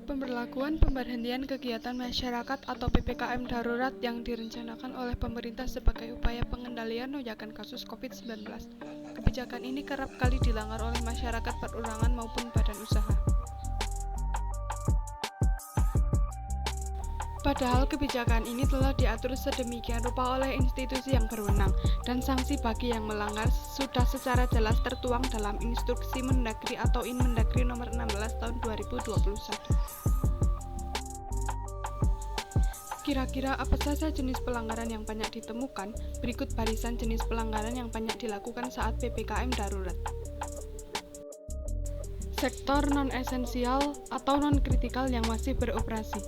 Pemberlakuan pemberhentian kegiatan masyarakat atau PPKM darurat yang direncanakan oleh pemerintah sebagai upaya pengendalian lonjakan kasus COVID-19. Kebijakan ini kerap kali dilanggar oleh masyarakat perorangan maupun badan usaha. Padahal kebijakan ini telah diatur sedemikian rupa oleh institusi yang berwenang, dan sanksi bagi yang melanggar sudah secara jelas tertuang dalam Instruksi Mendagri atau Inmendagri nomor 16 tahun 2021. Kira-kira apa saja jenis pelanggaran yang banyak ditemukan? Berikut barisan jenis pelanggaran yang banyak dilakukan saat PPKM darurat. Sektor non-esensial atau non-kritikal yang masih beroperasi.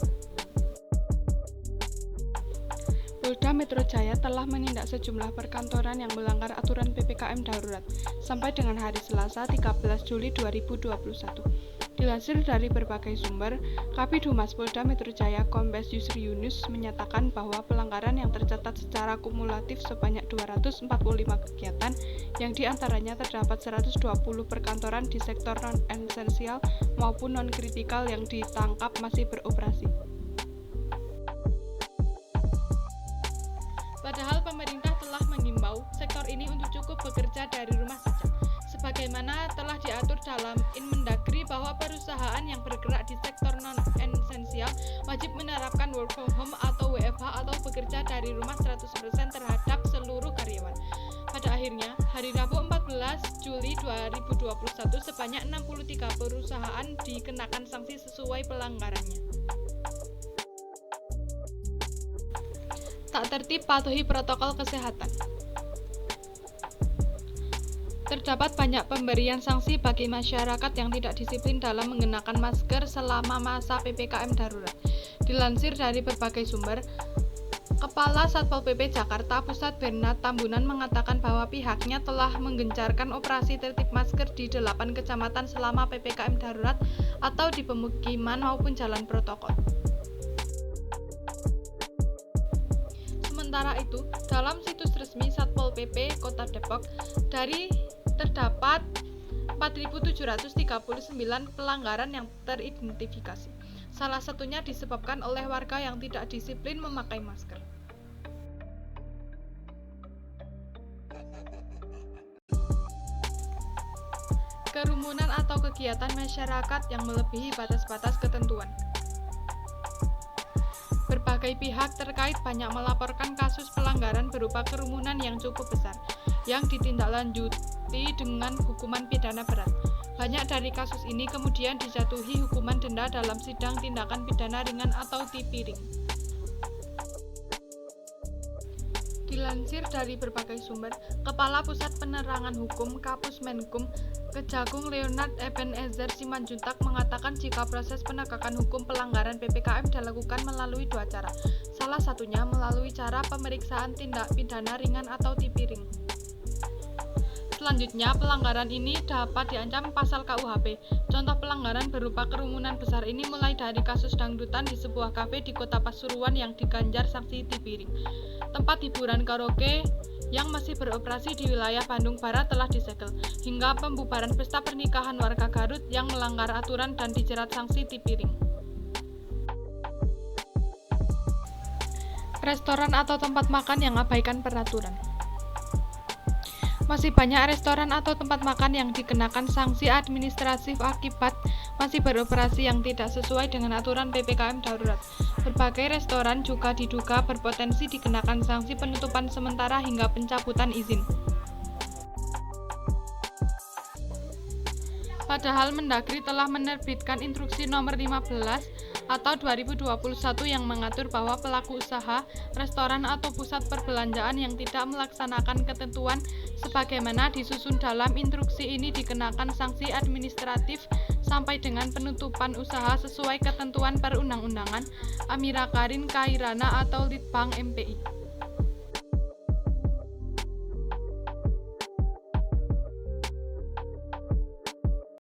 Polda Metro Jaya telah menindak sejumlah perkantoran yang melanggar aturan PPKM darurat sampai dengan hari Selasa 13 Juli 2021. Dilansir dari berbagai sumber, Kabid Humas Polda Metro Jaya Kombes Yusri Yunus menyatakan bahwa pelanggaran yang tercatat secara kumulatif sebanyak 245 kegiatan, yang diantaranya terdapat 120 perkantoran di sektor non-esensial maupun non-kritikal yang ditangkap masih beroperasi. Padahal pemerintah telah mengimbau sektor ini untuk cukup bekerja dari rumah saja, sebagaimana telah diatur dalam Inmendagri bahwa perusahaan yang bergerak di sektor non-esensial wajib menerapkan work from home atau WFH atau bekerja dari rumah 100% terhadap seluruh karyawan. Pada akhirnya, hari Rabu 14 Juli 2021 sebanyak 63 perusahaan dikenakan sanksi sesuai pelanggarannya. Tak tertib patuhi protokol kesehatan. Terdapat banyak pemberian sanksi bagi masyarakat yang tidak disiplin dalam mengenakan masker selama masa PPKM darurat. Dilansir dari berbagai sumber, Kepala Satpol PP Jakarta Pusat Bernard Tambunan mengatakan bahwa pihaknya telah menggencarkan operasi tertib masker di 8 kecamatan selama PPKM darurat atau di pemukiman maupun jalan protokol. Sementara itu, dalam situs resmi Satpol PP Kota Depok, terdapat 4.739 pelanggaran yang teridentifikasi. Salah satunya disebabkan oleh warga yang tidak disiplin memakai masker. Kerumunan atau kegiatan masyarakat yang melebihi batas-batas ketentuan. Berbagai pihak terkait banyak melaporkan kasus pelanggaran berupa kerumunan yang cukup besar, yang ditindaklanjuti dengan hukuman pidana berat. Banyak dari kasus ini kemudian dijatuhi hukuman denda dalam sidang tindakan pidana ringan atau tipiring. Dilansir dari berbagai sumber, Kepala Pusat Penerangan Hukum Kapus Menkum Kejagung Leonard Ebenezer Simanjuntak mengatakan jika proses penegakan hukum pelanggaran PPKM dilakukan melalui dua cara. Salah satunya melalui cara pemeriksaan tindak pidana ringan atau tipiring. Selanjutnya, pelanggaran ini dapat diancam pasal KUHP. Contoh pelanggaran berupa kerumunan besar ini mulai dari kasus dangdutan di sebuah kafe di Kota Pasuruan yang diganjar sanksi tipiring. Tempat hiburan karaoke yang masih beroperasi di wilayah Bandung Barat telah disegel, hingga pembubaran pesta pernikahan warga Garut yang melanggar aturan dan dijerat sanksi tipiring. Restoran atau tempat makan yang abaikan peraturan. Masih banyak restoran atau tempat makan yang dikenakan sanksi administratif akibat masih beroperasi yang tidak sesuai dengan aturan PPKM darurat. Berbagai restoran juga diduga berpotensi dikenakan sanksi penutupan sementara hingga pencabutan izin. Padahal Mendagri telah menerbitkan Instruksi Nomor 15 atau 2021 yang mengatur bahwa pelaku usaha, restoran atau pusat perbelanjaan yang tidak melaksanakan ketentuan sebagaimana disusun dalam instruksi ini dikenakan sanksi administratif sampai dengan penutupan usaha sesuai ketentuan perundang-undangan Amira Karin Kairana atau Litbang MPI.